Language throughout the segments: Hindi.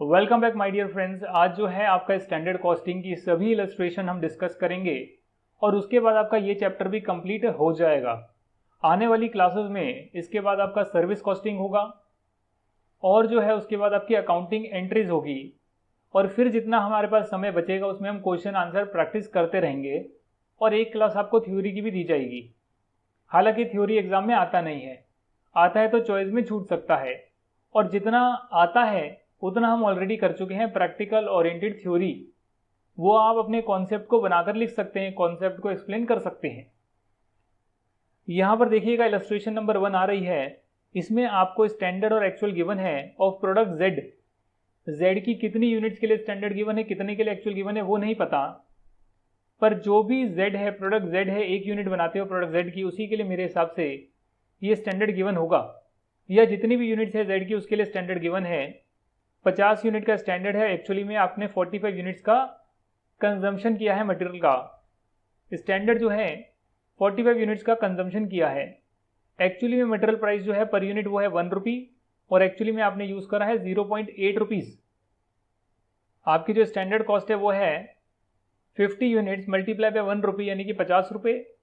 Welcome back my dear friends. आज जो है आपका स्टैंडर्ड कॉस्टिंग की सभी इलस्ट्रेशन हम डिस्कस करेंगे और उसके बाद आपका ये चैप्टर भी कंप्लीट हो जाएगा। आने वाली क्लासेस में इसके बाद आपका सर्विस कॉस्टिंग होगा और जो है उसके बाद आपकी अकाउंटिंग एंट्रीज होगी और फिर जितना हमारे पास समय बचेगा उसमें हम क्वेश्चन आंसर प्रैक्टिस करते रहेंगे और एक क्लास आपको थ्योरी की भी दी जाएगी। हालांकि थ्योरी एग्जाम में आता नहीं है, आता है तो चॉइस में छूट सकता है और जितना आता है उतना हम ऑलरेडी कर चुके हैं। प्रैक्टिकल ओरिएंटेड थ्योरी वो आप अपने कॉन्सेप्ट को बनाकर लिख सकते हैं, कॉन्सेप्ट को एक्सप्लेन कर सकते हैं। यहां पर देखिएगा इलस्ट्रेशन नंबर 1 आ रही है। इसमें आपको स्टैंडर्ड और एक्चुअल गिवन है ऑफ प्रोडक्ट जेड। जेड की कितनी यूनिट्स के लिए स्टैंडर्ड गिवन है, कितने के लिए एक्चुअल गिवन है वो नहीं पता, पर जो भी जेड है, प्रोडक्ट जेड है, एक यूनिट बनाते हो प्रोडक्ट जेड की, उसी के लिए मेरे हिसाब से ये स्टैंडर्ड गिवन होगा। या जितनी भी यूनिट्स है जेड की उसके लिए स्टैंडर्ड गिवन है। 50 यूनिट का स्टैंडर्ड है, एक्चुअली में आपने 45 यूनिट्स का कंजम्पशन किया है मटेरियल का। स्टैंडर्ड जो है 45 यूनिट्स का कंजम्पशन किया है। एक्चुअली में मटेरियल प्राइस जो है पर यूनिट वो है 1 रुपी और एक्चुअली में आपने यूज करा है 0.8 रुपीज। आपकी जो स्टैंडर्ड कॉस्ट है वो है 50 यूनिट्स मल्टीप्लाई बाय 1 रुपी यानी कि 50 रुपये,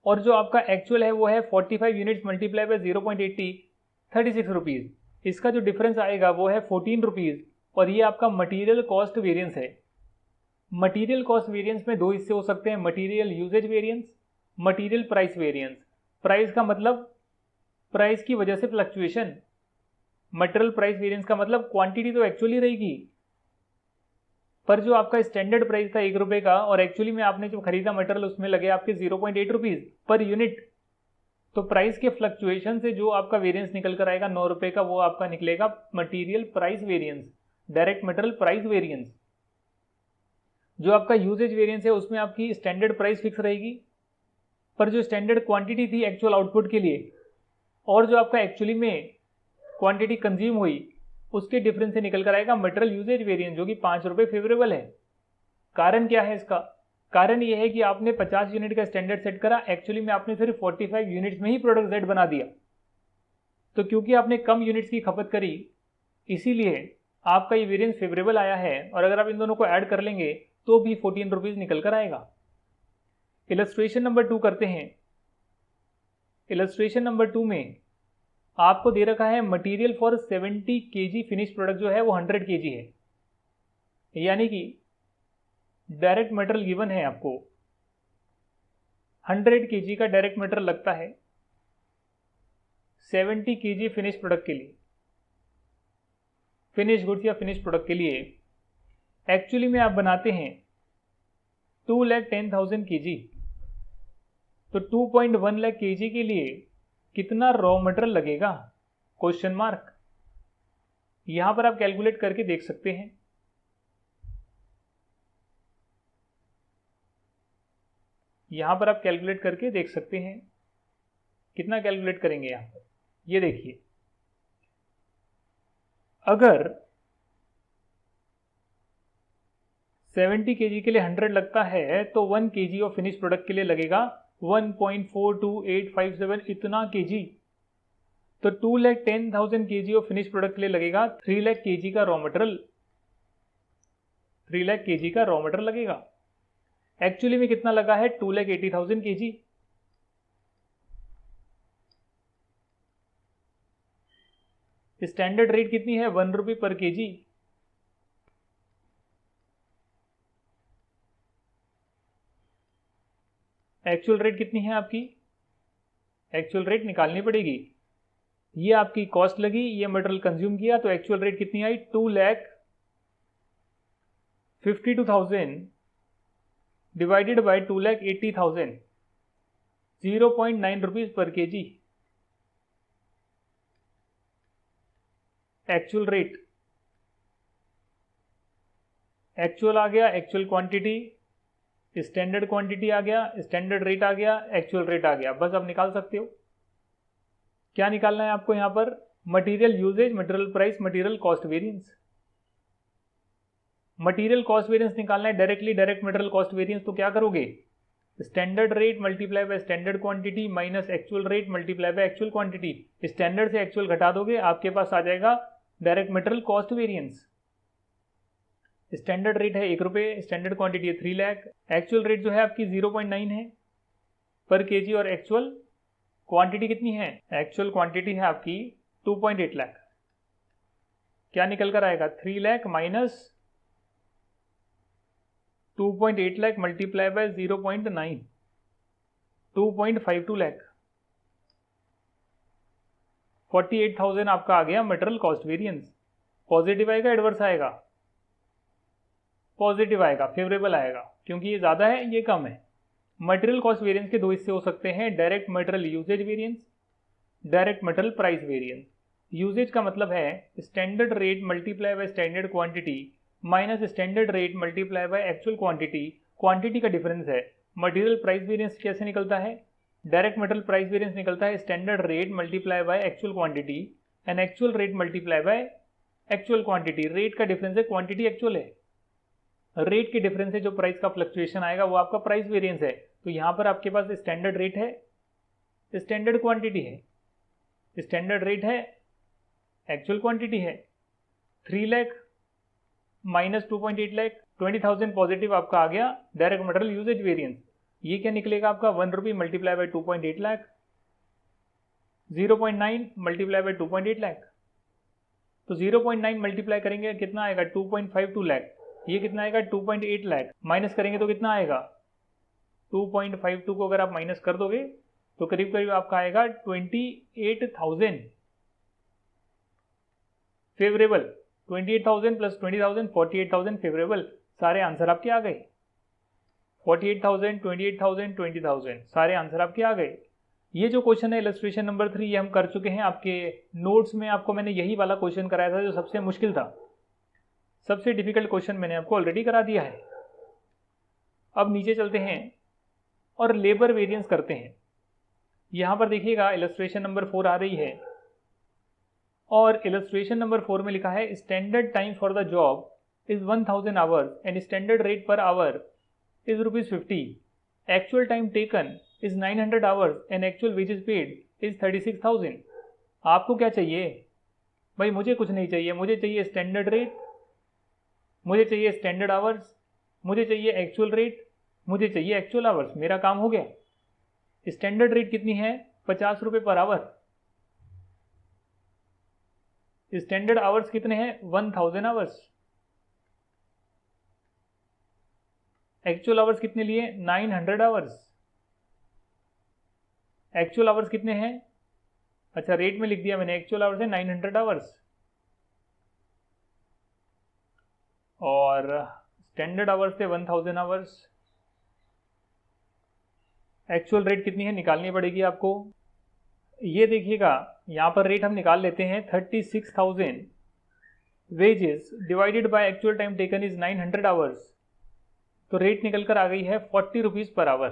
और जो आपका एक्चुअल है वो है 45 यूनिट्स मल्टीप्लाई बाय 0.80 36 रुपीज। इसका जो डिफरेंस आएगा वो है 14 रुपीज और ये आपका मटेरियल कॉस्ट वेरिएंस है। मटेरियल कॉस्ट वेरिएंस में दो हिस्से हो सकते हैं, material usage variance, material price variance. Price का मतलब प्राइस की वजह से फ्लक्चुएशन, मटेरियल प्राइस वेरिएंस का मतलब क्वांटिटी तो एक्चुअली रहेगी पर जो आपका स्टैंडर्ड प्राइस था 1 रुपए का और एक्चुअली में आपने जो खरीदा मटेरियल उसमें लगे आपके 0.8 रुपीज पर यूनिट, तो प्राइस के फ्लक्चुएशन से जो आपका वेरिएंस निकल कर आएगा 9 रुपए का, वो आपका निकलेगा material price variance, direct material price variance. जो आपका यूजेज वेरिएंस है उसमें आपकी स्टैंडर्ड प्राइस फिक्स रहेगी पर जो स्टैंडर्ड क्वांटिटी थी एक्चुअल आउटपुट के लिए और जो आपका एक्चुअली में क्वांटिटी कंज्यूम हुई उसके डिफरेंस से निकल कर आएगा मटेरियल यूजेज वेरिएंस, जो कि 5 रुपए फेवरेबल है। कारण क्या है इसका? कारण यह है कि आपने 50 यूनिट का स्टैंडर्ड सेट करा, एक्चुअली में आपने सिर्फ 45 यूनिट्स में ही प्रोडक्ट जेड बना दिया। तो क्योंकि आपने कम यूनिट्स की खपत करी इसीलिए आपका ये वेरिएंस फेवरेबल आया है और अगर आप इन दोनों को ऐड कर लेंगे तो भी 14 रुपीज निकल कर आएगा। इलस्ट्रेशन नंबर 2 करते हैं। इलस्ट्रेशन नंबर 2 में आपको दे रखा है material for 70 KG finish product जो है वो 100 केजी है, यानी कि डायरेक्ट मटेरियल गिवन है आपको 100 केजी का डायरेक्ट मटेरियल लगता है 70 केजी फिनिश प्रोडक्ट के लिए, फिनिश गुड्स या फिनिश प्रोडक्ट के लिए। एक्चुअली में आप बनाते हैं 2,10,000 केजी, तो 2.1 लाख केजी के लिए कितना रॉ मटेरियल लगेगा? Question mark. यहां पर आप कैलकुलेट करके देख सकते हैं। यहां पर आप कैलकुलेट करके देख सकते हैं। कितना कैलकुलेट करेंगे यहां पर? ये देखिए, अगर 70 केजी के लिए 100 लगता है तो 1 केजी ऑफ फिनिश प्रोडक्ट के लिए लगेगा 1.42857 इतना केजी। तो 2,10,000 केजी ऑफ फिनिश प्रोडक्ट के लिए लगेगा 3 लाख केजी का रॉ मटेरियल, 3 लाख केजी का रॉ मटेरियल लगेगा। एक्चुअली में कितना लगा है? 2,80,000 केजी। स्टैंडर्ड रेट कितनी है? 1 रुपी पर केजी। एक्चुअल रेट कितनी है आपकी? एक्चुअल रेट निकालनी पड़ेगी। ये आपकी कॉस्ट लगी, ये मटेरियल कंज्यूम किया, तो एक्चुअल रेट कितनी आई? 2,52,000 डिवाइडेड बाय 2,80,000, 0.9 रुपीज पर केजी। एक्चुअल रेट, एक्चुअल आ गया, एक्चुअल क्वांटिटी, स्टैंडर्ड क्वांटिटी आ गया, स्टैंडर्ड रेट आ गया, एक्चुअल रेट आ गया। बस आप निकाल सकते हो। क्या निकालना है आपको यहां पर? Material usage, material price, material cost variance. Material cost variance निकालना है directly, direct material cost variance. तो क्या करोगे? Standard rate multiply by standard quantity minus actual rate multiply by actual quantity. Standard से एक्चुअल घटा दोगे, आपके पास आ जाएगा direct material cost variance. Standard rate है 1 रुपये, स्टैंडर्ड क्वांटिटी है 3 लाख, एक्चुअल रेट जो है आपकी 0.9 है पर केजी, और एक्चुअल क्वांटिटी कितनी है? एक्चुअल क्वांटिटी है आपकी 2.8 लाख। क्या निकल कर आएगा? 3 lakh minus 2.8 lakh multiply by 0.9, 2.52 lakh. 48,000 आपका आ गया मटेरियल कॉस्ट वेरिएंस। पॉजिटिव आएगा एडवर्स आएगा? पॉजिटिव आएगा, फेवरेबल आएगा, क्योंकि ये ज़्यादा है ये कम है। मटेरियल कॉस्ट वेरिएंस के दो हिस्से हो सकते हैं, direct material usage variance, direct material price variance. Usage का मतलब है standard rate multiply by standard quantity minus standard rate multiply by actual quantity, quantity का डिफरेंस है। मटेरियल प्राइस वेरिएंस कैसे निकलता है? डायरेक्ट मटेरियल प्राइस वेरिएंस निकलता है standard rate multiply by actual quantity and actual rate multiply by actual quantity. Rate का डिफरेंस है, क्वांटिटी एक्चुअल है, रेट के डिफरेंस से जो प्राइस का फ्लक्चुएशन आएगा वो आपका प्राइस वेरिएंस है। तो यहाँ पर आपके पास स्टैंडर्ड रेट है, स्टैंडर्ड क्वांटिटी है, स्टैंडर्ड रेट है, एक्चुअल क्वांटिटी है। 3 लाख माइनस 2.8 लाख, 20,000 पॉजिटिव आपका आ गया डायरेक्ट मटेरियल यूजेज वेरिएंस। ये क्या निकलेगा आपका? 1 रुपये multiply by 2.8 lakh, 0.9 multiply by 2.8 lakh. तो 0.9 मल्टीप्लाई करेंगे कितना आएगा? 2.52 लाख। ये कितना आएगा? 2.8 लाख। माइनस करेंगे तो कितना आएगा? 2.52 को अगर आप माइनस कर दोगे तो करीब करीब आपका आएगा 28,000 फेवरेबल। 28,000 plus 20,000 48,000 favourable. सारे आंसर आपके आ गए। 48,000 28,000 20,000 सारे आंसर आपके आ गए। ये जो क्वेश्चन है इलस्ट्रेशन नंबर 3 ये हम कर चुके हैं। आपके नोट्स में आपको मैंने यही वाला क्वेश्चन कराया था जो सबसे मुश्किल था। सबसे डिफिकल्ट क्वेश्चन मैंने आपको ऑलरेडी करा दिया है। अब नीचे चलते हैं और लेबर वेरिएंस करते हैं। यहां पर देखिएगा इलस्ट्रेशन नंबर 4 आ रही है और इलस्ट्रेशन नंबर 4 में लिखा है standard time for the job is 1000 hours and standard rate per hour is ₹50। Actual time taken is 900 hours and actual wages paid is 36,000। आपको क्या चाहिए भाई? मुझे कुछ नहीं चाहिए, मुझे चाहिए स्टैंडर्ड रेट, मुझे चाहिए स्टैंडर्ड आवर्स, मुझे चाहिए एक्चुअल रेट, मुझे चाहिए एक्चुअल आवर्स। मेरा काम हो गया। स्टैंडर्ड रेट कितनी है? 50 रुपये पर आवर। स्टैंडर्ड आवर्स कितने हैं? 1000 आवर्स। एक्चुअल आवर्स कितने लिए? 900 आवर्स। एक्चुअल आवर्स कितने हैं? अच्छा रेट में लिख दिया मैंने, एक्चुअल आवर्स है 900 आवर्स और स्टैंडर्ड आवर्स थे 1000 आवर्स। एक्चुअल रेट कितनी है निकालनी पड़ेगी आपको। ये देखिएगा यहाँ पर रेट हम निकाल लेते हैं 36,000 wages divided by actual time taken is 900 hours. तो रेट निकल कर आ गई है 40 रुपीज पर आवर।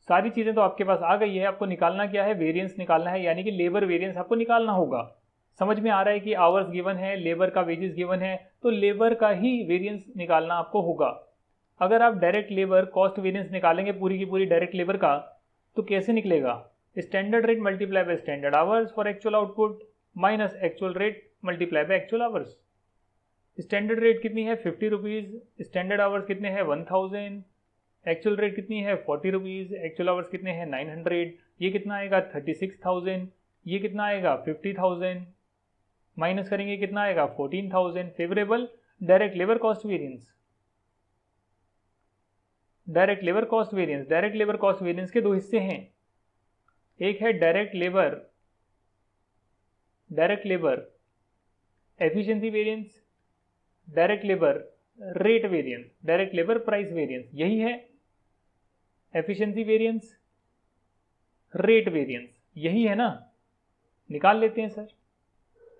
सारी चीजें तो आपके पास आ गई है। आपको निकालना क्या है? वेरिएंस निकालना है, यानी कि लेबर वेरिएंस आपको निकालना होगा। समझ में आ रहा है कि आवर्स गिवन है, लेबर का वेजेस गिवन है, तो लेबर का ही वेरिएंस निकालना आपको होगा। अगर आप डायरेक्ट लेबर कॉस्ट वेरिएंस निकालेंगे पूरी की पूरी डायरेक्ट लेबर का, तो कैसे निकलेगा? Standard rate multiply by standard hours for actual output minus actual rate multiply by actual hours. Standard rate कितनी है? 50 रुपीज। स्टैंडर्ड आवर्स कितने हैं? 1000। एक्चुअल रेट कितनी है? 40 रुपीज। एक्चुअल आवर्स कितने हैं? 900। ये कितना आएगा? 36,000। ये कितना आएगा? 50,000। माइनस करेंगे कितना आएगा? 14,000। Favourable direct labour cost variance. Direct labour cost variance, direct labour cost variance के दो हिस्से हैं। एक है direct labour efficiency variance, direct labour rate variance, direct labour price variance. यही है एफिशिएंसी वेरिएंस, रेट वेरिएंस, यही है ना। निकाल लेते हैं सर।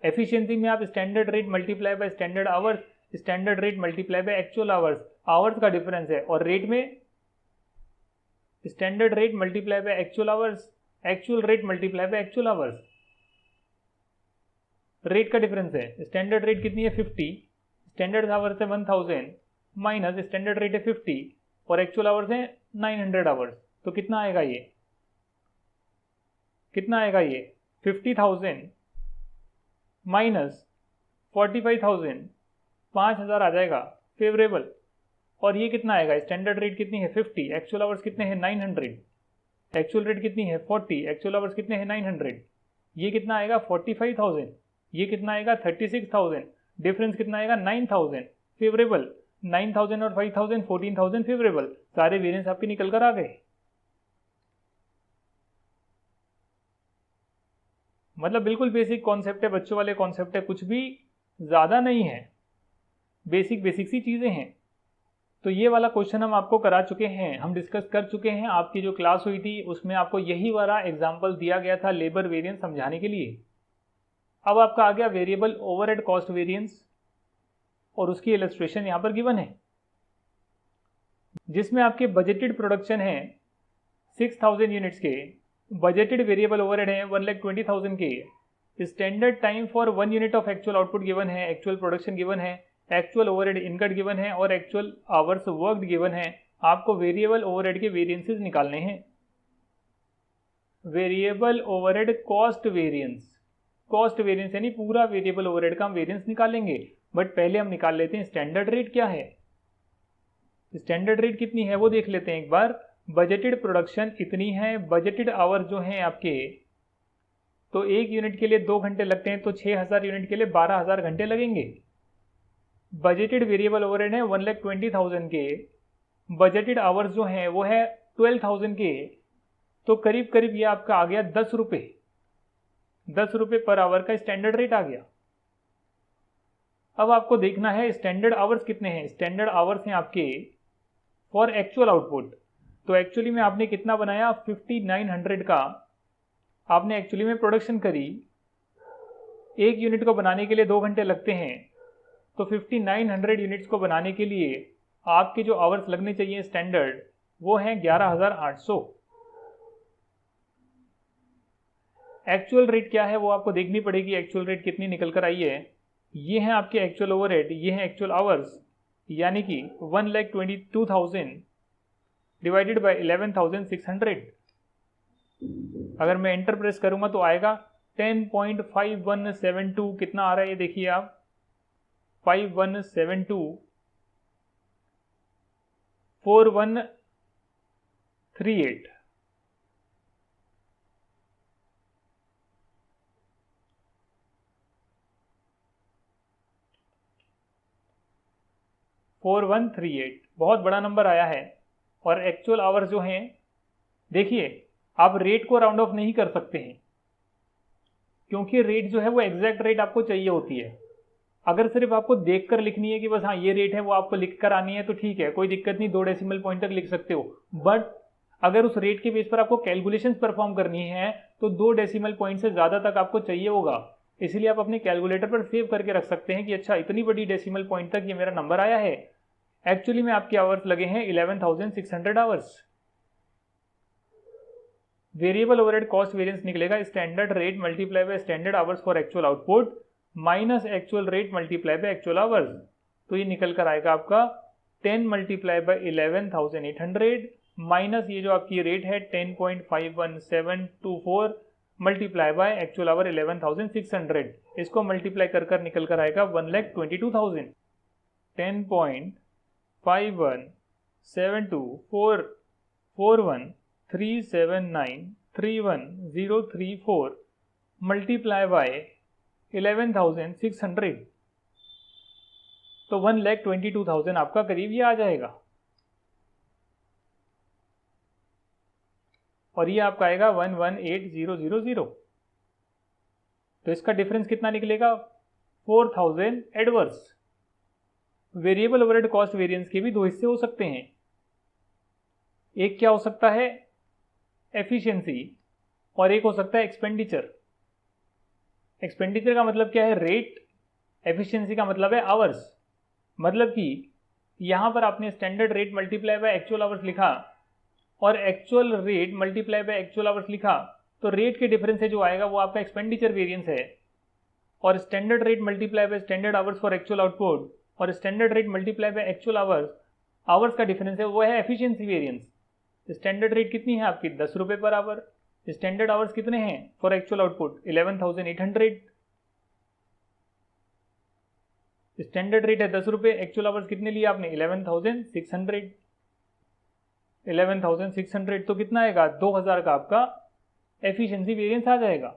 एफिशिएंसी में आप standard rate multiply by standard hours, standard rate multiply by actual hours, hours का डिफरेंस है। और रेट में standard rate multiply by actual hours, actual rate multiply by actual hours, rate का डिफरेंस है। स्टैंडर्ड रेट कितनी है? 50। स्टैंडर्ड आवर्स है 1000 माइनस स्टैंडर्ड रेट है 50 और एक्चुअल आवर्स है 900 आवर्स। तो कितना आएगा ये? कितना आएगा ये? 50,000 माइनस 45,000, 5,000 आ जाएगा फेवरेबल। और ये कितना आएगा, स्टैंडर्ड रेट कितनी है 50, एक्चुअल आवर्स कितने हैं 900, एक्चुअल रेट कितनी है 40, एक्चुअल आवर्स कितने हैं 900, ये कितना आएगा 45,000, ये कितना आएगा 36,000, डिफरेंस कितना आएगा 9,000 फेवरेबल। 9,000 और 5,000 14,000 फेवरेबल, सारे वेरिएंस आपके निकल कर आ गए। मतलब बिल्कुल बेसिक कॉन्सेप्ट है, बच्चों वाले कॉन्सेप्ट है, कुछ भी ज़्यादा नहीं है, बेसिक बेसिक सी चीज़ें हैं। तो ये वाला क्वेश्चन हम आपको करा चुके हैं, हम डिस्कस कर चुके हैं। आपकी जो क्लास हुई थी उसमें आपको यही वाला एग्जाम्पल दिया गया था लेबर वेरिएंस समझाने के लिए। अब आपका आ गया वेरिएबल ओवरहेड कॉस्ट वेरिएंस, और उसकी इलस्ट्रेशन यहाँ पर गिवन है, जिसमें आपके बजटेड प्रोडक्शन है 6,000 यूनिट्स के, बजटेड वेरिएबल ओवरहेड है 1,20,000 के, standard time for 1 unit of actual output given है, एक्चुअल प्रोडक्शन गिवन है, एक्चुअल ओवरहेड इनकट गिवन है और एक्चुअल आवर्स वर्कड गिवन है। आपको वेरिएबल ओवरहेड के वेरिएंसेस निकालने हैं। Variable overhead cost variance, cost variance यानी पूरा वेरिएबल ओवरहेड का हम वेरिएंस निकालेंगे, बट पहले हम निकाल लेते हैं स्टैंडर्ड रेट क्या है। स्टैंडर्ड रेट कितनी है वो देख लेते हैं एक बार। बजटेड प्रोडक्शन इतनी है, बजटेड आवर जो हैं आपके, तो एक यूनिट के लिए 2 घंटे लगते हैं, तो 6,000 यूनिट के लिए 12,000 घंटे लगेंगे। बजटेड वेरिएबल ओवरहेड है 1,20,000 के, बजटेड आवर्स जो हैं वो है 12,000 के, तो करीब करीब ये आपका आ गया 10 रुपये, 10 रुपये पर आवर का स्टैंडर्ड रेट आ गया। अब आपको देखना है स्टैंडर्ड आवर्स कितने हैं। स्टैंडर्ड आवर्स हैं आपके फॉर एक्चुअल आउटपुट, तो एक्चुअली में आपने कितना बनाया 5900 का आपने एक्चुअली में प्रोडक्शन करी। एक यूनिट को बनाने के लिए 2 घंटे लगते हैं, तो 5900 यूनिट्स को बनाने के लिए आपके जो आवर्स लगने चाहिए स्टैंडर्ड वो हैं 11,800। एक्चुअल रेट क्या है वो आपको देखनी पड़ेगी, एक्चुअल रेट कितनी निकल कर आई है। ये है आपके एक्चुअल ओवरहेड, ये है एक्चुअल आवर्स, यानी कि 1,22,000 डिवाइडेड बाय 11,600। अगर मैं एंटर प्रेस करूंगा तो आएगा 10.5172, कितना आ रहा है ये देखिए आप, 51724138। बहुत बड़ा नंबर आया है। और एक्चुअल आवर्स जो हैं, देखिए आप रेट को राउंड ऑफ नहीं कर सकते हैं, क्योंकि रेट जो है वो एग्जैक्ट रेट आपको चाहिए होती है। अगर सिर्फ आपको देखकर लिखनी है कि बस हाँ ये रेट है वो आपको लिख कर आनी है तो ठीक है, कोई दिक्कत नहीं, 2 डेसिमल पॉइंट तक लिख सकते हो। बट अगर उस रेट के बेस पर आपको कैलकुलेशंस परफॉर्म करनी है तो 2 डेसिमल पॉइंट से ज़्यादा तक आपको चाहिए होगा। इसलिए आप अपने कैलकुलेटर पर सेव करके रख सकते हैं कि अच्छा इतनी बड़ी डेसिमल पॉइंट तक ये मेरा नंबर आया है। एक्चुअली में आपके आवर्स लगे हैं 11,600 hours. Variable overhead cost variance निकलेगा standard rate multiply by standard hours for actual output minus actual rate multiply by actual hours. तो ये निकल कर आएगा आपका 10 मल्टीप्लाई बाय 11,800 माइनस ये जो आपकी रेट है 10.51724 मल्टीप्लाई बाय एक्चुअल आवर 11,600। इसको मल्टीप्लाई कर कर निकल कर आएगा 1,22,000। 10.51724137931034 मल्टीप्लाई बाय 11,600, तो 1,22,000 आपका करीब ये आ जाएगा। और ये आपका आएगा 118,000। तो इसका डिफरेंस कितना निकलेगा 4,000 adverse. Variable overhead cost variance के भी 2 हिस्से हो सकते हैं। एक क्या हो सकता है एफिशिएंसी, और एक हो सकता है एक्सपेंडिचर। एक्सपेंडिचर का मतलब क्या है रेट, एफिशिएंसी का मतलब है आवर्स। मतलब कि यहां पर आपने standard rate multiply by actual hours लिखा और actual rate multiply by actual hours लिखा, तो रेट के डिफरेंस से जो आएगा वो आपका एक्सपेंडिचर वेरिएंस है। और standard rate multiply by standard hours for actual output और standard rate multiply by actual hours, hours का डिफरेंस है वो है एफिशिएंसी वेरिएंस। स्टैंडर्ड रेट कितनी है आपकी 10 रुपये पर आवर, स्टैंडर्ड आवर्स कितने हैं for actual output 11,800। Standard rate है 10 रुपये, एक्चुअल आवर्स कितने लिए आपने 11,600, तो कितना आएगा 2000 का आपका एफिशिएंसी वेरिएंस आ जाएगा।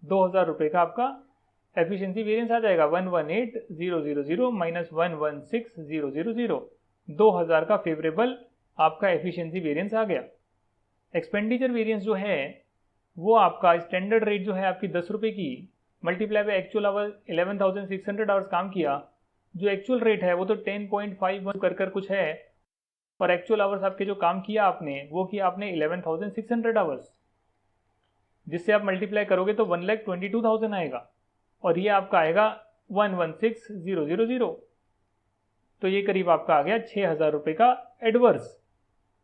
2000 रुपये का आपका एफिशिएंसी वेरिएंस आ जाएगा 118,000 माइनस 116,000, 2000 का फेवरेबल आपका एफिशिएंसी वेरिएंस आ गया। एक्सपेंडिचर वेरिएंस जो है वो आपका स्टैंडर्ड रेट जो है आपकी 10 रुपये की multiply by actual our 11,600 hours काम किया, जो एक्चुअल रेट है वो तो 10.51 कर कुछ है, और एक्चुअल आवर्स आपके जो काम किया आपने वो किया आपने 11,600 आवर्स, जिससे आप मल्टीप्लाई करोगे तो 1,22,000 आएगा, और ये आपका आएगा 116,000, तो ये करीब आपका आ गया 6,000 रुपये का एडवर्स।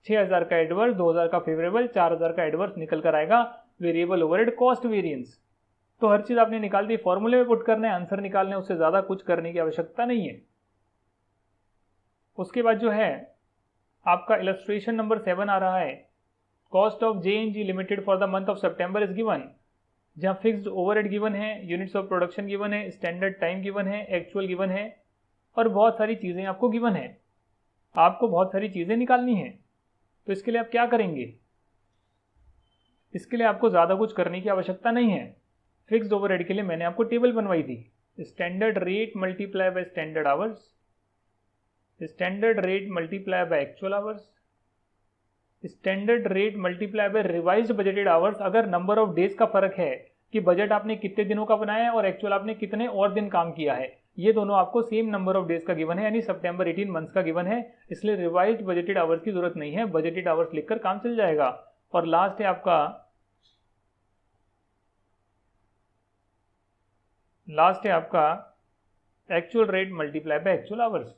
6,000 का एडवर्स, 2,000 का फेवरेबल, 4,000 का एडवर्स निकल कर आएगा वेरिएबल ओवरहेड कॉस्ट वेरिएंस। तो हर चीज आपने निकाल दी, फॉर्मूले में पुट करना है, आंसर निकालना है, उससे ज्यादा कुछ करने की आवश्यकता नहीं है। उसके बाद जो है आपका इलस्ट्रेशन नंबर 7 आ रहा है, cost of JNG limited for the month of September is given, जहां फिक्स्ड ओवरहेड गिवन है, यूनिट्स ऑफ प्रोडक्शन गिवन है, स्टैंडर्ड टाइम गिवन है, एक्चुअल गिवन है, और बहुत सारी चीजें आपको गिवन है। आपको बहुत सारी चीजें निकालनी है, तो इसके लिए आप क्या करेंगे? इसके लिए आपको ज्यादा कुछ करने की आवश्यकता नहीं है। फिक्स्ड ओवरहेड के लिए मैंने आपको टेबल बनवाई थी, standard rate multiply by standard hours, standard rate multiply by actual hours, standard rate multiply bye revised budgeted hours. अगर नंबर ऑफ डेज का फर्क है कि बजट आपने कितने दिनों का बनाया है और एक्चुअल आपने कितने और दिन काम किया है, ये दोनों आपको सेम नंबर ऑफ डेज का गिवन है, यानी सितंबर 18 मंथ्स का गिवन है, इसलिए रिवाइज्ड बजटेड आवर्स की जरूरत नहीं है, बजटेड आवर्स लिखकर काम चल जाएगा। और लास्ट है आपका actual rate multiply by actual hours.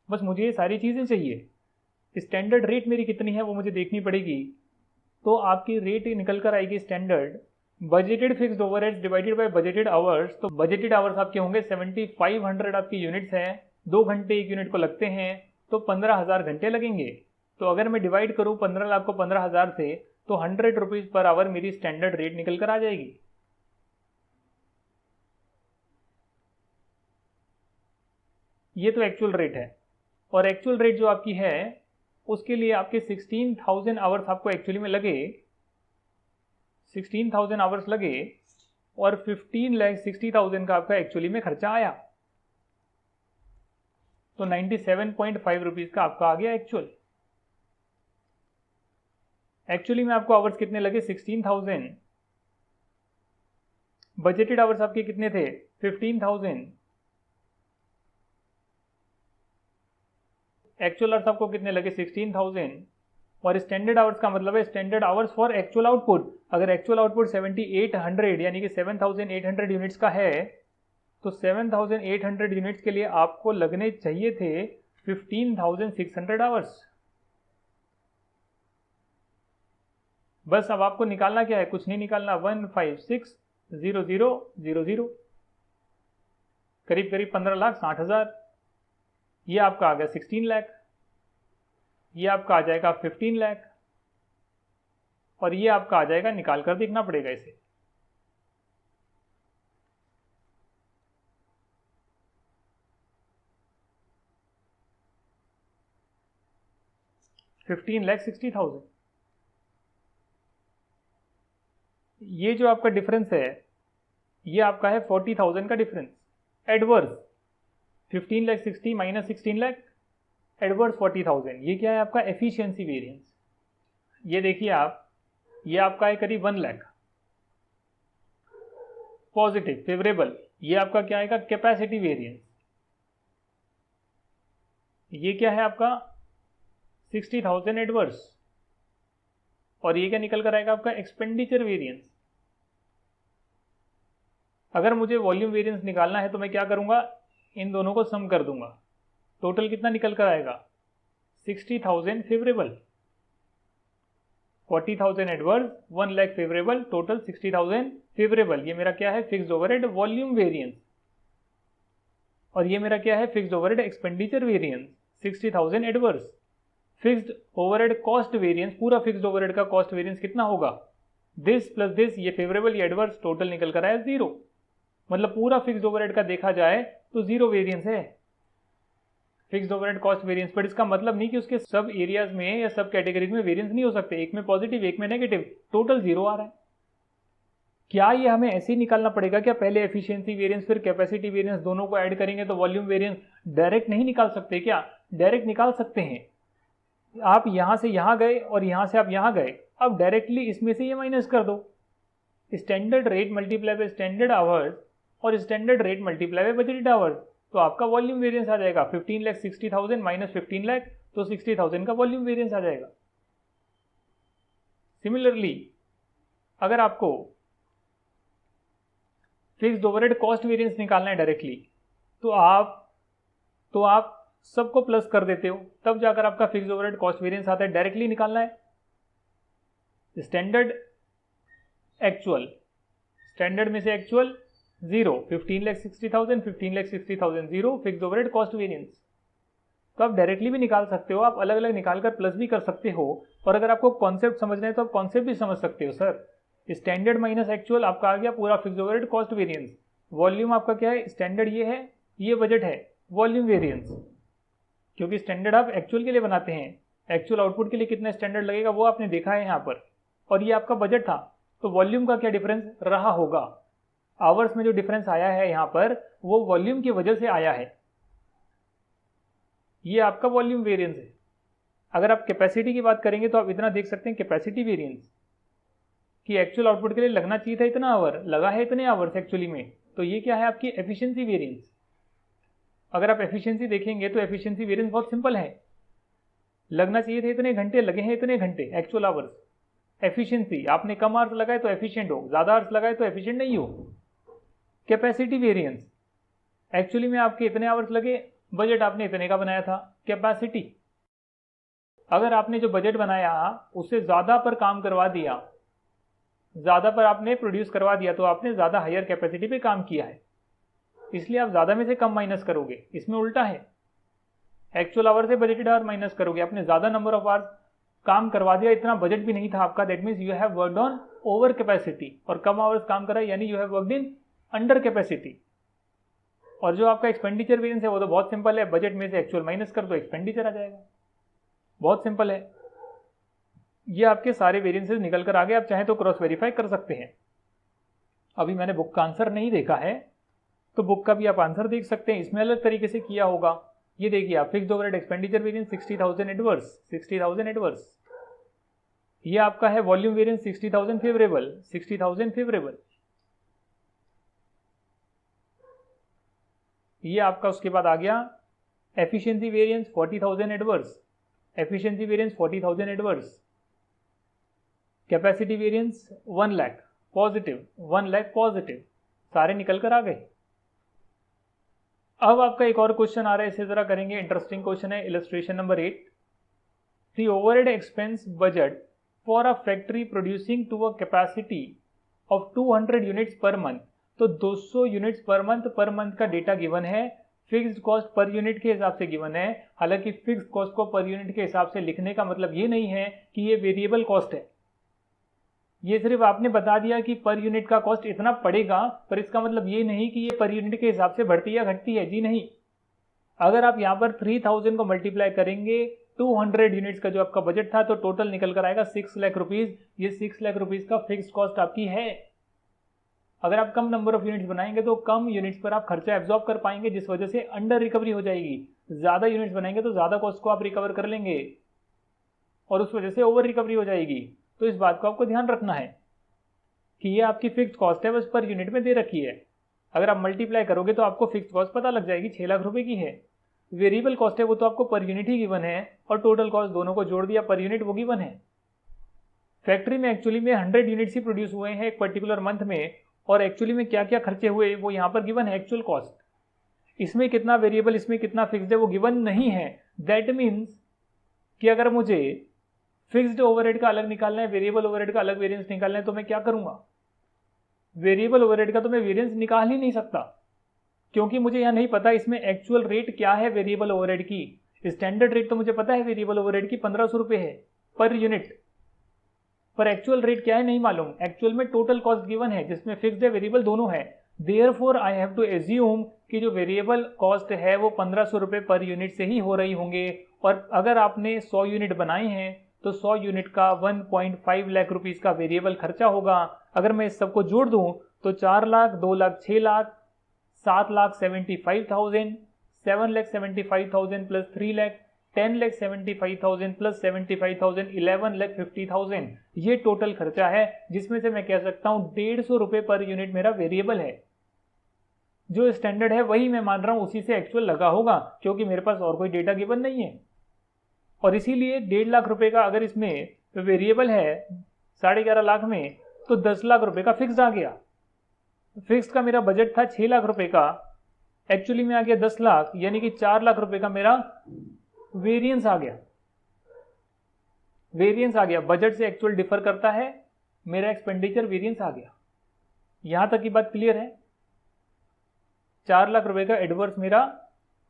बस मुझे ये सारी चीजें चाहिए। स्टैंडर्ड रेट मेरी कितनी है वो मुझे देखनी पड़ेगी, तो आपकी रेट निकल कर आएगी standard budgeted fixed overheads divided by budgeted hours. तो बजटेड आवर्स आपके होंगे 7500 आपकी यूनिट्स हैं, 2 घंटे एक यूनिट को लगते हैं, तो 15,000 घंटे लगेंगे। तो अगर मैं डिवाइड करूं 15 लाख को 15,000 से, तो 100 रुपीज पर आवर मेरी स्टैंडर्ड रेट निकल कर आ जाएगी। ये तो एक्चुअल रेट है, और एक्चुअल रेट जो आपकी है उसके लिए आपके 16,000 आवर्स आपको एक्चुअली में लगे, 16,000 आवर्स लगे, और 15,60,000 का आपका एक्चुअली में खर्चा आया, तो 97.5 रुपीज का आपका आ गया एक्चुअल। एक्चुअली में आपको आवर्स कितने लगे 16,000, बजटेड आवर्स आपके कितने थे 15,000, एक्चुअल आवर्स आपको कितने लगे 16,000, और स्टैंडर्ड आवर्स का मतलब है standard hours for actual output. अगर एक्चुअल आउटपुट 7800 यानी कि 7800 यूनिट्स का है, तो 7800 यूनिट्स के लिए आपको लगने चाहिए थे 15,600 आवर्स। बस अब आपको निकालना क्या है, कुछ नहीं निकालना, 156,00,00, करीब करीब 15,60,000। ये आपका आ गया 16 लाख, ये आपका आ जाएगा 15 लाख, और ये आपका आ जाएगा, निकाल कर देखना पड़ेगा इसे, $15,60,000। ये जो आपका डिफरेंस है ये आपका है 40,000 का difference adverse. 15,60,000 minus 16 lakh, adverse 40,000। ये क्या है आपका एफिशिएंसी वेरिएंस। ये देखिए आप, ये आपका है करीब 1 लाख पॉजिटिव फेवरेबल। ये आपका क्या आएगा कैपेसिटी वेरिएंस। ये क्या है आपका 60,000 एडवर्स, और ये क्या निकल कर आएगा आपका एक्सपेंडिचर वेरिएंस। अगर मुझे वॉल्यूम वेरिएंस निकालना है तो मैं क्या करूंगा, इन दोनों को सम कर दूंगा, टोटल कितना निकल कर आएगा 60,000 favourable, 40,000 adverse, 1 lakh favourable, total 60,000 favourable. ये मेरा क्या है फिक्स्ड ओवरहेड वॉल्यूम वेरिएंस, और ये मेरा क्या है fixed overhead expenditure variance 60,000 adverse. Fixed overhead cost variance, पूरा फिक्स्ड ओवरहेड का कॉस्ट वेरिएंस कितना होगा, दिस प्लस दिस, ये फेवरेबल ये एडवर्स, टोटल निकल कर आया 0। मतलब पूरा फिक्स्ड ओवरहेड का देखा जाए तो जीरो वेरिएंस है fixed overhead cost variance. But इसका मतलब नहीं कि उसके सब एरियाज में या सब कैटेगरीज में वेरिएंस नहीं हो सकते, एक में पॉजिटिव एक में नेगेटिव, टोटल जीरो आ रहा है। क्या ये हमें ऐसे ही निकालना पड़ेगा क्या, पहले एफिशिएंसी वेरिएंस फिर कैपेसिटी वेरिएंस दोनों को ऐड करेंगे तो वॉल्यूम वेरिएंस? डायरेक्ट नहीं निकाल सकते क्या? डायरेक्ट निकाल सकते हैं। आप यहां से यहां गए और यहां से आप यहां गए, अब डायरेक्टली इसमें से ये माइनस कर दो, standard rate multiply by standard hours और standard rate multiply by budgeted hours, तो आपका वॉल्यूम वेरिएंस आ जाएगा 15,60,000 माइनस 15 लाख, तो 60,000 का वॉल्यूम वेरिएंस आ जाएगा। सिमिलरली अगर आपको फिक्स्ड ओवरहेड कॉस्ट वेरिएंस निकालना है डायरेक्टली, तो आप सबको प्लस कर देते हो, तब जाकर आपका फिक्स्ड ओवरहेड कॉस्ट वेरिएंस आता है। डायरेक्टली निकालना है स्टैंडर्ड एक्चुअल, स्टैंडर्ड में से actual zero, 15,60,000 15,60,000 zero, fixed overhead cost variance. तो आप डायरेक्टली भी निकाल सकते हो, आप अलग अलग निकालकर प्लस भी कर सकते हो, और अगर आपको कॉन्सेप्ट समझना है तो आप कॉन्सेप्ट भी समझ सकते हो। सर स्टैंडर्ड माइनस एक्चुअल आपका आ गया पूरा fixed overhead cost variance. Volume आपका क्या है, स्टैंडर्ड ये है, ये बजट है, वॉल्यूम वेरिएंस, क्योंकि स्टैंडर्ड आप एक्चुअल के लिए बनाते हैं, एक्चुअल आउटपुट के लिए कितना स्टैंडर्ड लगेगा वो आपने देखा है यहाँ पर, और ये आपका बजट था, तो वॉल्यूम का क्या डिफरेंस रहा होगा, आवर्स में जो डिफरेंस आया है यहाँ पर वो वॉल्यूम की वजह से आया है, ये आपका वॉल्यूम वेरिएंस है। अगर आप कैपेसिटी की बात करेंगे तो आप इतना देख सकते हैं कैपेसिटी वेरिएंस कि एक्चुअल आउटपुट के लिए लगना चाहिए था इतना आवर, लगा है इतने आवर्स एक्चुअली में, तो ये क्या है आपकी एफिशिएंसी वेरिएंस। अगर आप एफिशिएंसी देखेंगे तो एफिशिएंसी वेरिएंस बहुत सिंपल है, लगना चाहिए थे इतने घंटे, लगे हैं इतने घंटे एक्चुअल आवर्स। एफिशिएंसी आपने कम आवर्स लगाए तो एफिशिएंट हो, ज्यादा आवर्स लगाए तो एफिशिएंट नहीं हो। कैपेसिटी वेरिएंस एक्चुअली में आपके इतने आवर्स लगे, बजट आपने इतने का बनाया था। कैपेसिटी अगर आपने जो बजट बनाया उससे ज्यादा पर काम करवा दिया, ज्यादा पर आपने प्रोड्यूस करवा दिया, तो आपने ज्यादा हायर कैपेसिटी पे काम किया है, इसलिए आप ज्यादा में से कम माइनस करोगे। इसमें उल्टा है, एक्चुअल आवर से बजटेड आवर माइनस करोगे। आपने ज्यादा नंबर ऑफ आवर्स काम करवा दिया, इतना बजट भी नहीं था आपका, that means you have worked on over capacity, और कम आवर्स काम करा यानी you have worked in under capacity. और जो आपका एक्सपेंडिचर वेरिएंस है वो तो बहुत सिंपल है, बजट में से एक्चुअल माइनस कर दो, एक्सपेंडिचर आ जाएगा, बहुत सिंपल है। ये आपके सारे वेरिएंसेस निकल कर आ गए, आप चाहें तो क्रॉस वेरीफाई कर सकते हैं। अभी मैंने बुक का आंसर नहीं देखा है, तो बुक का भी आप आंसर देख सकते हैं, इसमें अलग तरीके से किया होगा। ये देखिए आप, fixed overhead expenditure variance 60,000 adverse, 60,000 adverse. ये आपका है वॉल्यूम वेरिएंस 60,000 फेवरेबल, 60,000 फेवरेबल। ये आपका उसके बाद आ गया efficiency variance 40,000 adverse, efficiency variance 40,000 adverse. Capacity variance 1 lakh positive, 1 lakh positive, सारे निकल कर आ गए। अब आपका एक और क्वेश्चन आ रहा है, इसे जरा करेंगे, इंटरेस्टिंग क्वेश्चन है, illustration number 8। The overhead expense budget for a factory producing to a capacity of 200 units per month. तो 200 यूनिट्स पर मंथ का डेटा गिवन है, फिक्स्ड कॉस्ट पर यूनिट के हिसाब से गिवन है। हालांकि फिक्स्ड कॉस्ट को पर यूनिट के हिसाब से लिखने का मतलब ये नहीं है कि ये वेरिएबल कॉस्ट है, ये सिर्फ आपने बता दिया कि पर यूनिट का कॉस्ट इतना पड़ेगा, पर इसका मतलब ये नहीं कि ये पर यूनिट के हिसाब से बढ़ती या घटती है, जी नहीं। अगर आप यहाँ पर 3000 को मल्टीप्लाई करेंगे 200 यूनिट्स का जो आपका बजट था, तो टोटल निकल कर आएगा 6 लाख रुपीज। ये 6 लाख रुपीज का फिक्स्ड कॉस्ट आपकी है। अगर आप कम नंबर ऑफ यूनिट्स बनाएंगे तो कम यूनिट्स पर आप खर्चा एब्जॉर्ब कर पाएंगे, जिस वजह से अंडर रिकवरी हो जाएगी। ज्यादा यूनिट्स बनाएंगे तो ज्यादा कॉस्ट को आप रिकवर कर लेंगे और उस वजह से ओवर रिकवरी हो जाएगी। तो इस बात को आपको ध्यान रखना है कि ये आपकी फिक्स्ड कॉस्ट है, बस पर यूनिट में दे रखी है। अगर आप मल्टीप्लाई करोगे तो आपको फिक्स्ड कॉस्ट पता लग जाएगी, 6 लाख रुपए की है। वेरिएबल कॉस्ट है वो तो आपको पर यूनिट ही गिवन है, और टोटल कॉस्ट दोनों को जोड़ दिया पर यूनिट वो गिवन है। फैक्ट्री में एक्चुअली में 100 यूनिट्स ही प्रोड्यूस हुए हैं एक पर्टिकुलर मंथ में, और एक्चुअली में क्या क्या खर्चे हुए वो यहाँ पर गिवन है, एक्चुअल कॉस्ट। इसमें कितना वेरिएबल, इसमें कितना फिक्स्ड है वो गिवन नहीं है। दैट मीन्स कि अगर मुझे फिक्स्ड ओवरहेड का अलग निकालना है, वेरिएबल ओवरहेड का अलग वेरिएंस निकालना है, तो मैं क्या करूंगा, वेरिएबल ओवरहेड का तो मैं वेरिएंस निकाल ही नहीं सकता, क्योंकि मुझे यहां नहीं पता इसमें एक्चुअल रेट क्या है वेरिएबल ओवरहेड की। स्टैंडर्ड रेट तो मुझे पता है वेरिएबल ओवरहेड की 1500 रुपए है पर यूनिट, पर एक्चुअल रेट क्या है नहीं मालूम। एक्चुअल में टोटल कॉस्ट गिवन है जिसमें फिक्स्ड है वेरिएबल दोनों है। Therefore I have to assume कि जो वेरिएबल कॉस्ट है वो 1500 रुपये पर यूनिट से ही हो रही होंगे, और अगर आपने 100 यूनिट बनाए हैं तो 100 यूनिट का 1.5 लाख रुपीस का वेरिएबल खर्चा होगा। अगर मैं इस सबको जोड़ दूं तो 4 लाख, 2 लाख, 6 लाख, 7,75,000, 7,75,000 प्लस 3 लाख, 10,75,000 प्लस 75,000, 11,50,000, ये टोटल खर्चा है, जिसमें से मैं कह सकता हूं 150 रुपये पर यूनिट मेरा वेरिएबल है। जो स्टैंडर्ड है वही मैं मान रहा हूं, उसी से एक्चुअल लगा होगा, क्योंकि मेरे पास और कोई डेटा गिवन नहीं है। और इसीलिए 1.5 लाख रुपए का अगर इसमें वेरिएबल है 11.5 लाख में, तो 10 लाख रुपए का फिक्स आ गया। फिक्स का मेरा बजट था 6 लाख रुपए का, एक्चुअली में आ गया 10 लाख, यानी कि 4 लाख रुपए का मेरा वेरिएंस आ गया। वेरिएंस आ गया, बजट से एक्चुअल डिफर करता है, मेरा एक्सपेंडिचर वेरिएंस आ गया। यहां तक की बात क्लियर है। 4 लाख रुपए का एडवर्स मेरा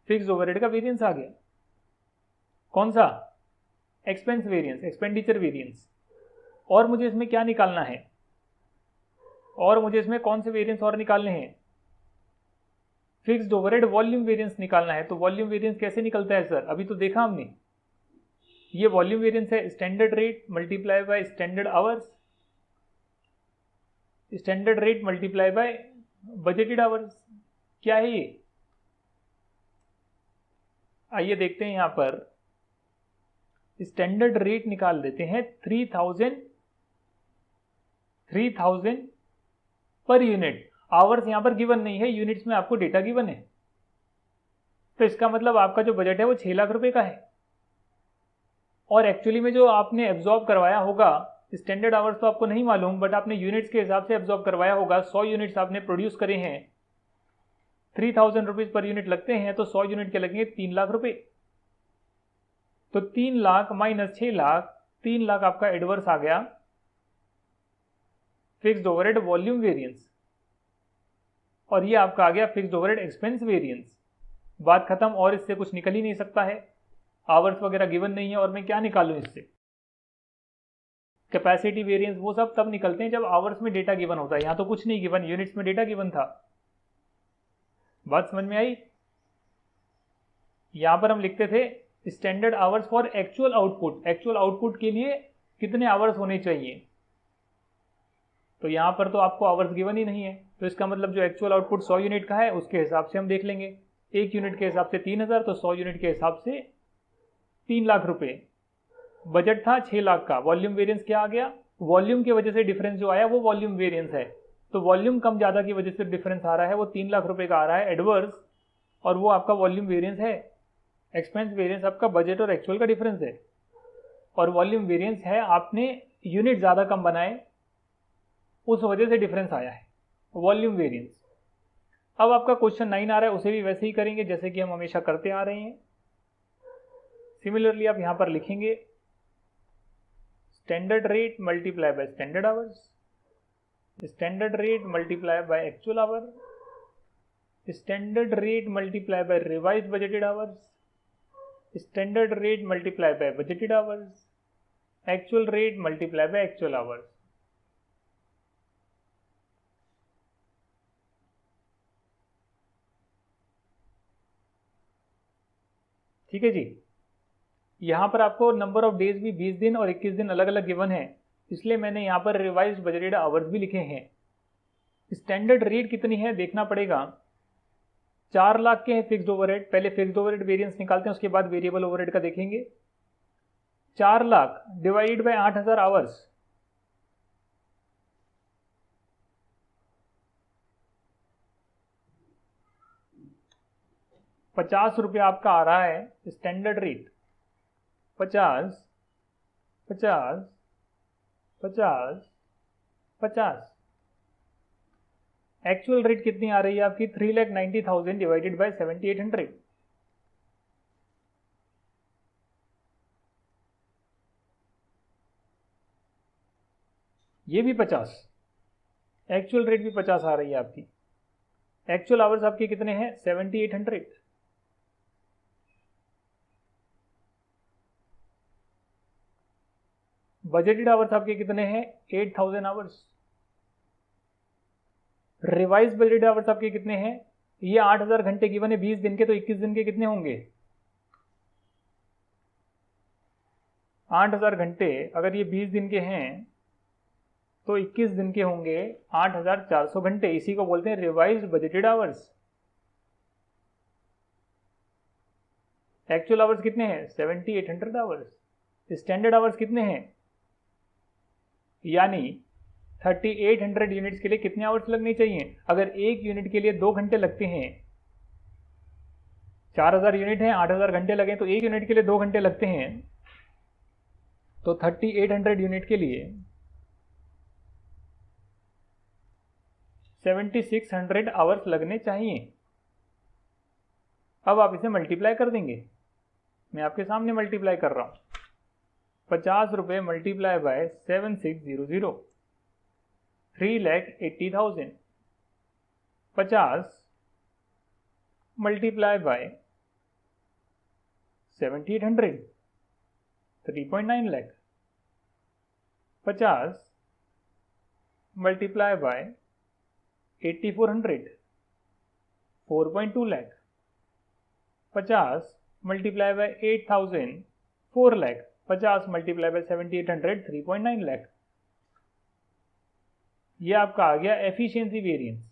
फिक्स ओवरहेड का वेरिएंस आ गया। कौन सा? Expense variance, expenditure variance. और मुझे इसमें क्या निकालना है? और मुझे इसमें कौन से वेरिएंस और निकालने हैं? फिक्स्ड ओवरहेड वॉल्यूम वेरिएंस निकालना है। तो वॉल्यूम वेरिएंस कैसे निकलता है सर? अभी तो देखा हमने, ये वॉल्यूम वेरिएंस है standard rate multiply by standard hours, standard rate multiply by budgeted hours. क्या है ये? आइए देखते हैं। यहां पर स्टैंडर्ड रेट निकाल देते हैं 3000 पर यूनिट। आवर्स यहां पर गिवन नहीं है, यूनिट्स में आपको डेटा गिवन है। तो इसका मतलब आपका जो बजट है वो 6 लाख रुपए का है। और एक्चुअली में जो आपने एब्जॉर्ब करवाया होगा, स्टैंडर्ड आवर्स तो आपको नहीं मालूम, बट आपने यूनिट्स के हिसाब से एब्जॉर्ब करवाया होगा। 100 यूनिट्स आपने प्रोड्यूस करे हैं, 3000 रुपीज पर यूनिट लगते हैं, तो 100 यूनिट के लगेंगे 3 लाख रुपए। तो 3 लाख माइनस 6 लाख, 3 लाख आपका एडवर्स आ गया फिक्स्ड ओवरहेड वॉल्यूम वेरिएंस, और ये आपका आ गया फिक्स्ड ओवरहेड एक्सपेंस वेरिएंस। बात खत्म, और इससे कुछ निकल ही नहीं सकता है। आवर्स वगैरह गिवन नहीं है, और मैं क्या निकालूं इससे? कैपेसिटी वेरिएंस वो सब तब निकलते हैं जब आवर्स में डेटा गिवन होता है। यहां तो कुछ नहीं गिवन, यूनिट्स में डेटा गिवन था। बात समझ में आई? यहां पर हम लिखते थे standard hours for actual output. Actual output के लिए कितने आवर्स होने चाहिए? तो यहां पर तो आपको आवर्स गिवन ही नहीं है, तो इसका मतलब जो एक्चुअल आउटपुट 100 यूनिट का है उसके हिसाब से हम देख लेंगे। 1 यूनिट के हिसाब से 3000, तो 100 यूनिट के हिसाब से 3 लाख रुपए। बजट था 6 लाख का। वॉल्यूम वेरिएंस क्या आ गया? वॉल्यूम की वजह से डिफरेंस जो आया वो वॉल्यूम वेरिएंस है। तो वॉल्यूम कम ज्यादा की वजह से डिफरेंस आ रहा है, वो 3 लाख रुपए का आ रहा है एडवर्स, और वो आपका वॉल्यूम वेरिएंस है। एक्सपेंस वेरिएंस आपका बजट और एक्चुअल का डिफरेंस है, और वॉल्यूम वेरिएंस है आपने यूनिट ज्यादा कम बनाए, उस वजह से डिफरेंस आया है, वॉल्यूम वेरिएंस। अब आपका क्वेश्चन 9 आ रहा है, उसे भी वैसे ही करेंगे जैसे कि हम हमेशा करते आ रहे हैं। सिमिलरली आप यहां पर लिखेंगे standard rate multiply by standard hours, standard rate multiply by actual our, standard rate multiply bye revised budgeted hours, standard rate multiply by budgeted hours, actual rate multiply by actual hours. ठीक है जी। यहां पर आपको नंबर ऑफ डेज भी 20 दिन और 21 दिन अलग अलग गिवन है, इसलिए मैंने यहां पर रिवाइज्ड बजटेड आवर्स भी लिखे हैं। स्टैंडर्ड रेट कितनी है देखना पड़ेगा। 4 लाख के हैं फिक्स्ड ओवरहेड। पहले फिक्स्ड ओवरहेड वेरिएंस निकालते हैं, उसके बाद वेरिएबल ओवरहेड का देखेंगे। 4 लाख डिवाइडेड बाय 8000 आवर्स, ₹50 आपका आ रहा है स्टैंडर्ड रेट। 50, 50, 50, 50। एक्चुअल रेट कितनी आ रही है आपकी? 3,90,000 डिवाइडेड बाय 7,800। ये भी 50, एक्चुअल रेट भी 50 आ रही है आपकी। एक्चुअल आवर्स आपके कितने हैं? 7,800। बजटेड आवर्स आपके कितने हैं? 8,000 आवर्स। रिवाइज बजटेड आवर्स आपके कितने हैं? ये 8000 घंटे गिवन है 20 दिन के, तो 21 दिन के कितने होंगे? 8000 घंटे अगर ये 20 दिन के हैं तो 21 दिन के होंगे 8400 घंटे। इसी को बोलते हैं revised budgeted hours. Actual hours कितने हैं? 7800 आवर्स। स्टैंडर्ड आवर्स कितने हैं? यानी 3800 यूनिट्स के लिए कितने आवर्स लगने चाहिए? अगर एक यूनिट के लिए 2 घंटे लगते हैं, 4000 यूनिट हैं, 8000 घंटे लगे, तो एक यूनिट के लिए 2 घंटे लगते हैं, तो 3800 यूनिट के लिए 7600 आवर्स लगने चाहिए। अब आप इसे मल्टीप्लाई कर देंगे। मैं आपके सामने मल्टीप्लाई कर रहा हूं। 50 रुपये multiply by 7600, 3,80,000। 50 multiply by 7800, 3.9 lakh. 50 multiply by 8400, 4.2 lakh. 50 multiply by 8000, 4 lakh. 50 multiply by 7800, 3.9 lakh. ये आपका आ गया एफिशिएंसी वेरिएंस।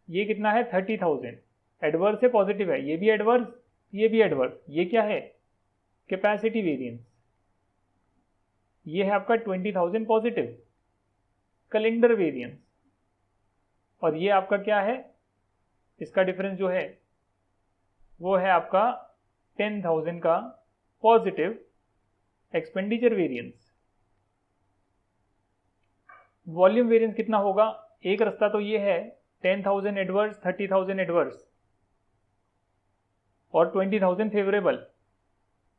ये कितना है? 30,000। एडवर्स है पॉजिटिव है? ये भी एडवर्स, ये भी एडवर्स। ये क्या है? Capacity variance. ये है आपका 20,000 पॉजिटिव, कैलेंडर वेरिएंस। और ये आपका क्या है? इसका डिफरेंस जो है वो है आपका 10,000 का positive expenditure variance. Volume variance कितना होगा? एक रास्ता तो ये है 10,000 एडवर्स, 30,000 एडवर्स और 20,000 फेवरेबल।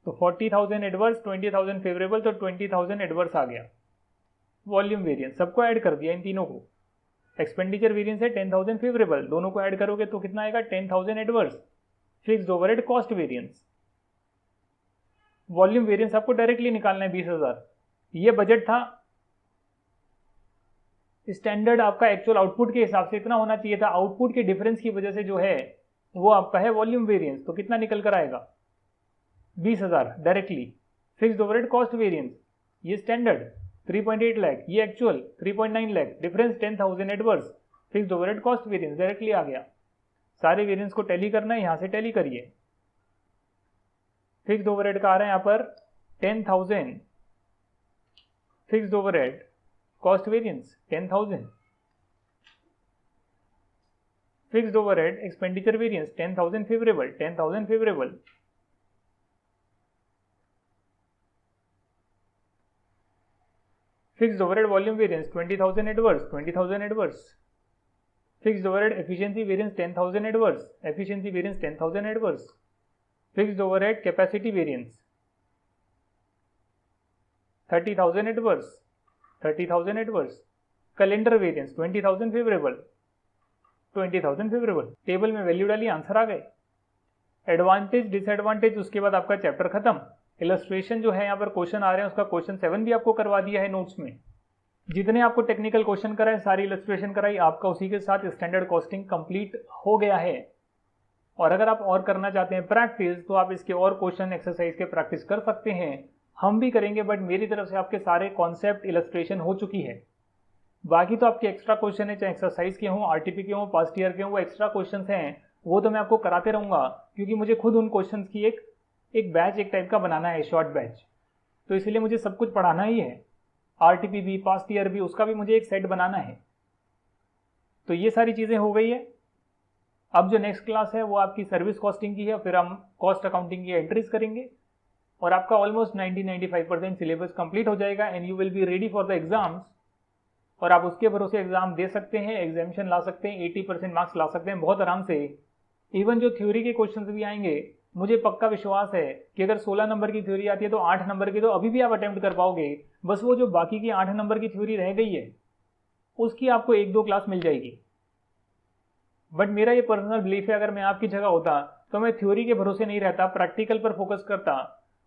तो 40,000 एडवर्स, 20,000 फेवरेबल, तो 20,000 एडवर्स आ गया वॉल्यूम वेरिएंस। सबको ऐड कर दिया इन तीनों को। एक्सपेंडिचर वेरिएंस है 10,000 फेवरेबल, दोनों को ऐड करोगे तो कितना आएगा? 10,000 adverse. Fixed overhead cost variance. Volume variance आपको डायरेक्टली निकालना है 20,000। ये बजट था। स्टैंडर्ड आपका एक्चुअल आउटपुट के हिसाब से इतना होना चाहिए था। आउटपुट के डिफरेंस की वजह से जो है वो आपका है वॉल्यूम वेरिएंस। तो कितना निकल कर आएगा? 20,000 directly. Fixed overhead cost variance, ये स्टैंडर्ड 3.8 लाख, ये actual 3.9 lakh. Difference 10,000 adverse. Fixed overhead cost variance directly आ गया। सारे वेरिएंस को टैली करना है, यहां से टैली करिए। फिक्स्ड ओवरहेड का आ रहा है यहां पर 10,000 fixed overhead cost variance 10,000। Fixed overhead expenditure variance 10,000 favourable, 10,000 favourable. Fixed overhead volume variance 20,000 adverse, 20,000 adverse. Fixed overhead efficiency variance 10,000 adverse, efficiency variance 10,000 adverse. Fixed overhead capacity variance 30,000 adverse, 30,000 adverse. Calendar variance 20,000 favourable, 20,000 favourable. Table में वैल्यू डाली, आंसर आ गए। एडवांटेज डिसएडवांटेज, उसके बाद आपका चैप्टर खत्म। इलस्ट्रेशन जो है यहाँ पर क्वेश्चन आ रहे हैं, उसका क्वेश्चन 7 भी आपको करवा दिया है नोट्स में। जितने आपको टेक्निकल क्वेश्चन कराए, सारी इलस्ट्रेशन कराई, आपका उसी के साथ स्टैंडर्ड कॉस्टिंग कंप्लीट हो गया है। और अगर आप और करना चाहते हैं प्रैक्टिस, तो आप इसके और क्वेश्चन एक्सरसाइज के प्रैक्टिस कर सकते हैं। हम भी करेंगे, बट मेरी तरफ से आपके सारे कॉन्सेप्ट इलस्ट्रेशन हो चुकी है। बाकी तो आपके एक्स्ट्रा क्वेश्चन है, चाहे एक्सरसाइज के हों, आरटीपी के हों, पास्ट ईयर के हों, वो एक्स्ट्रा क्वेश्चन हैं, वो तो मैं आपको कराते रहूंगा, क्योंकि मुझे खुद उन क्वेश्चन की एक बैच एक टाइप का बनाना है, शॉर्ट बैच। तो इसलिए मुझे सब कुछ पढ़ाना ही है। आरटीपी भी, पास्ट ईयर भी, उसका भी मुझे एक सेट बनाना है। तो ये सारी चीज़ें हो गई है। अब जो नेक्स्ट क्लास है वो आपकी सर्विस कॉस्टिंग की है, फिर हम कॉस्ट अकाउंटिंग की एंट्रीज करेंगे और आपका ऑलमोस्ट 90-95% सिलेबस कंप्लीट हो जाएगा and you will be ready for the exams. और आप उसके भरोसे एग्जाम दे सकते हैं, एग्जामिनेशन ला सकते हैं, 80% मार्क्स ला सकते हैं बहुत आराम से। इवन जो थ्योरी के क्वेश्चन भी आएंगे, मुझे पक्का विश्वास है कि अगर 16 नंबर की थ्योरी आती है तो 8 नंबर की तो अभी भी आप अटेम्प्ट कर पाओगे। बस वो जो बाकी की 8 नंबर की थ्योरी रह गई है, उसकी आपको 1-2 क्लास मिल जाएगी। बट मेरा ये पर्सनल बिलीफ है, अगर मैं आपकी जगह होता तो मैं थ्योरी के भरोसे नहीं रहता, प्रैक्टिकल पर फोकस करता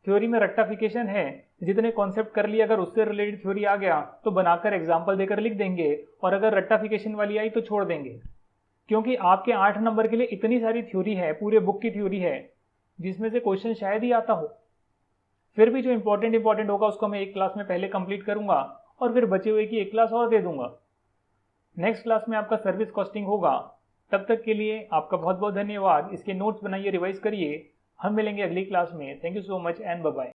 थ्योरी में रट्टाफिकेशन है, जितने कॉन्सेप्ट कर लिए अगर उससे रिलेटेड थ्योरी आ गया तो बनाकर एग्जाम्पल देकर लिख देंगे, और अगर रट्टाफिकेशन वाली आई तो छोड़ देंगे। क्योंकि आपके 8 नंबर के लिए इतनी सारी थ्योरी है, पूरे बुक की थ्योरी है, जिसमें से क्वेश्चन शायद ही आता हो। फिर भी जो इंपॉर्टेंट होगा उसको मैं एक क्लास में पहले कंप्लीट करूंगा और फिर बचे हुए की एक क्लास और दे दूंगा। नेक्स्ट क्लास में आपका सर्विस कॉस्टिंग होगा। तब तक के लिए आपका बहुत बहुत धन्यवाद। इसके नोट्स बनाइए, रिवाइज करिए। हम मिलेंगे अगली क्लास में। Thank you so much and bye bye.